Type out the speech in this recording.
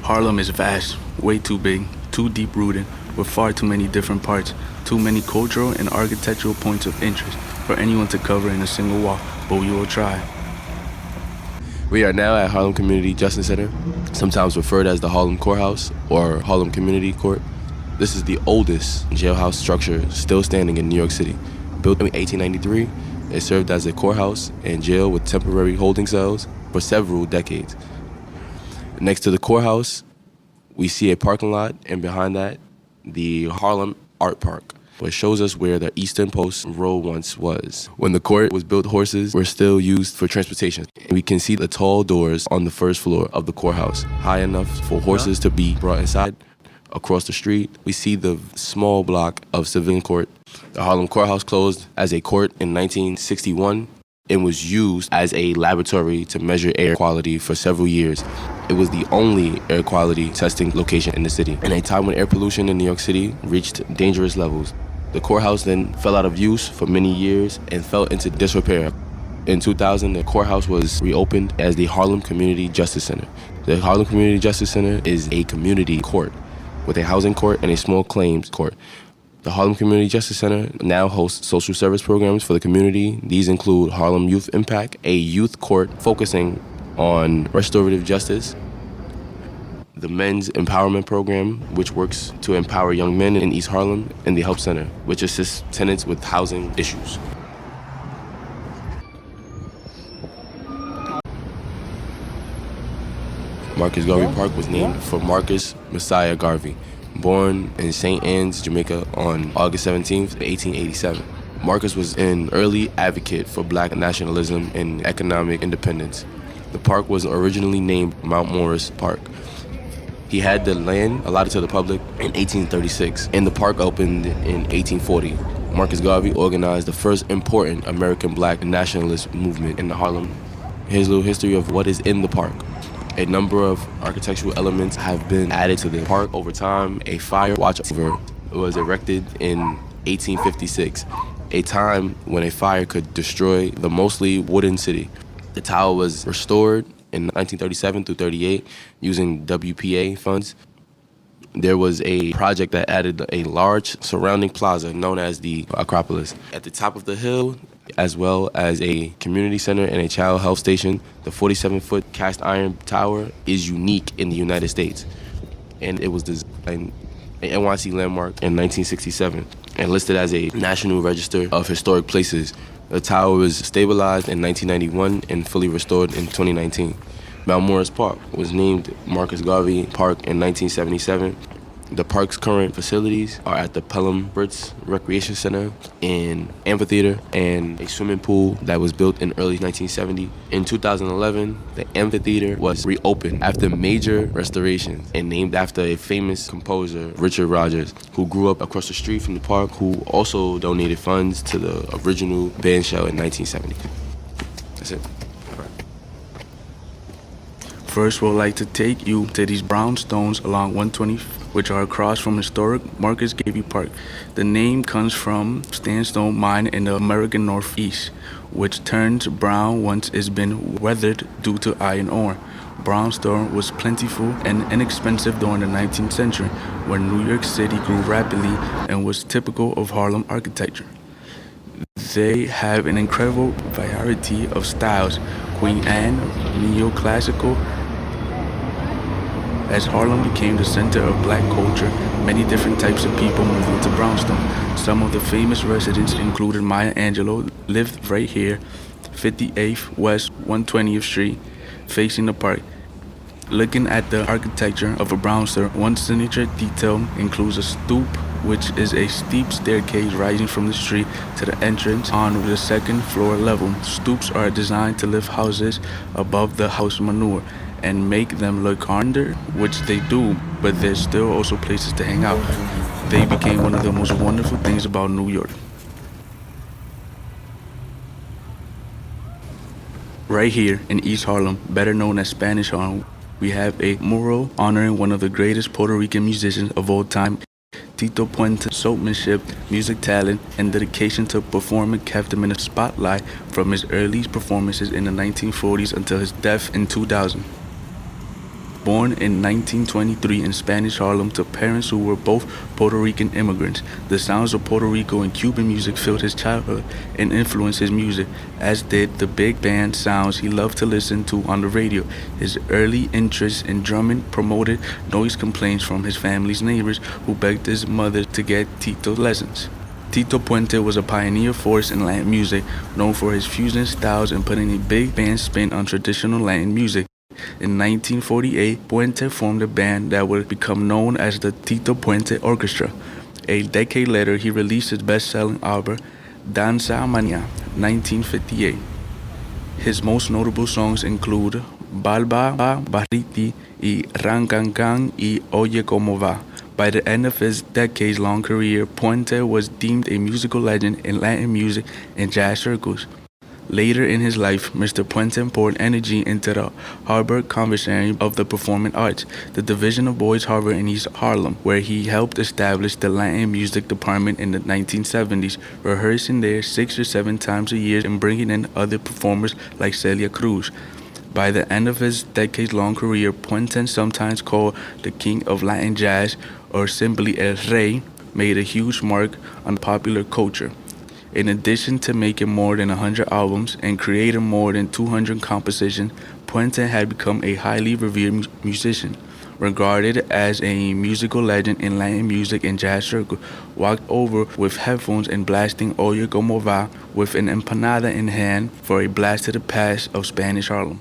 Harlem is vast, way too big, too deep-rooted, with far too many different parts, too many cultural and architectural points of interest for anyone to cover in a single walk, but we will try. We are now at Harlem Community Justice Center, sometimes referred as the Harlem Courthouse or Harlem Community Court. This is the oldest jailhouse structure still standing in New York City. Built in 1893, it served as a courthouse and jail with temporary holding cells for several decades. Next to the courthouse, we see a parking lot, and behind that, the Harlem Art Park, which shows us where the Eastern Post Road once was. When the court was built, horses were still used for transportation. We can see the tall doors on the first floor of the courthouse, high enough for horses to be brought inside. Across the street, we see the small block of civilian court. The Harlem Courthouse closed as a court in 1961 and was used as a laboratory to measure air quality for several years. It was the only air quality testing location in the city. In a time when air pollution in New York City reached dangerous levels, the courthouse then fell out of use for many years and fell into disrepair. In 2000, the courthouse was reopened as the Harlem Community Justice Center. The Harlem Community Justice Center is a community court with a housing court and a small claims court. The Harlem Community Justice Center now hosts social service programs for the community. These include Harlem Youth Impact, a youth court focusing on restorative justice, the Men's Empowerment Program, which works to empower young men in East Harlem, and the Help Center, which assists tenants with housing issues. Marcus Garvey Park was named for Marcus Messiah Garvey, born in St. Anne's, Jamaica on August 17, 1887. Marcus was an early advocate for black nationalism and economic independence. The park was originally named Mount Morris Park. He had the land allotted to the public in 1836, and the park opened in 1840. Marcus Garvey organized the first important American black nationalist movement in Harlem. Here's a little history of what is in the park. A number of architectural elements have been added to the park over time. A fire watchtower was erected in 1856, a time when a fire could destroy the mostly wooden city. The tower was restored in 1937 through 38 using WPA funds. There was a project that added a large surrounding plaza known as the Acropolis. At the top of the hill, as well as a community center and a child health station, the 47-foot cast iron tower is unique in the United States. And it was designed an NYC landmark in 1967 and listed as a National Register of Historic Places. The tower was stabilized in 1991 and fully restored in 2019. Mount Morris Park was named Marcus Garvey Park in 1977. The park's current facilities are at the Pelham Brits Recreation Center, an amphitheater, and a swimming pool that was built in early 1970. In 2011, the amphitheater was reopened after major restorations and named after a famous composer, Richard Rodgers, who grew up across the street from the park, who also donated funds to the original band shell in 1970. That's it. First, we'd like to take you to these brownstones along 120, which are across from historic Marcus Garvey Park. The name comes from sandstone mine in the American Northeast, which turns brown once it's been weathered due to iron ore. Brownstone was plentiful and inexpensive during the 19th century, when New York City grew rapidly and was typical of Harlem architecture. They have an incredible variety of styles: Queen Anne, neoclassical. As Harlem became the center of black culture, many different types of people moved into brownstone. Some of the famous residents included Maya Angelou, lived right here, 58th West 120th Street, facing the park. Looking at the architecture of a brownstone, one signature detail includes a stoop, which is a steep staircase rising from the street to the entrance on the second floor level. Stoops are designed to lift houses above the house manure and make them look under, which they do, but there's still also places to hang out. They became one of the most wonderful things about New York. Right here in East Harlem, better known as Spanish Harlem, we have a mural honoring one of the greatest Puerto Rican musicians of all time. Tito Puente's soapmanship, music talent, and dedication to performing kept him in the spotlight from his early performances in the 1940s until his death in 2000. born in 1923 in Spanish Harlem to parents who were both Puerto Rican immigrants. The sounds of Puerto Rico and Cuban music filled his childhood and influenced his music, as did the big band sounds he loved to listen to on the radio. His early interest in drumming promoted noise complaints from his family's neighbors, who begged his mother to get Tito lessons. Tito Puente was a pioneer force in Latin music, known for his fusion styles and putting a big band spin on traditional Latin music. In 1948, Puente formed a band that would become known as the Tito Puente Orchestra. A decade later, he released his best-selling album, Danza Mañana, 1958. His most notable songs include Balba Barriti y Rancancan y Oye Como Va. By the end of his decades-long career, Puente was deemed a musical legend in Latin music and jazz circles. Later in his life, Mr. Puente poured energy into the Harvard Conservatory of the Performing Arts, the division of Boys Harvard in East Harlem, where he helped establish the Latin music department in the 1970s, rehearsing there 6 or 7 times a year and bringing in other performers like Celia Cruz. By the end of his decades-long career, Puente, sometimes called the King of Latin Jazz or simply El Rey, made a huge mark on popular culture. In addition to making more than 100 albums and creating more than 200 compositions, Puente had become a highly revered musician, regarded as a musical legend in Latin music and jazz circles, walked over with headphones and blasting Oye Como Va with an empanada in hand for a blast to the past of Spanish Harlem.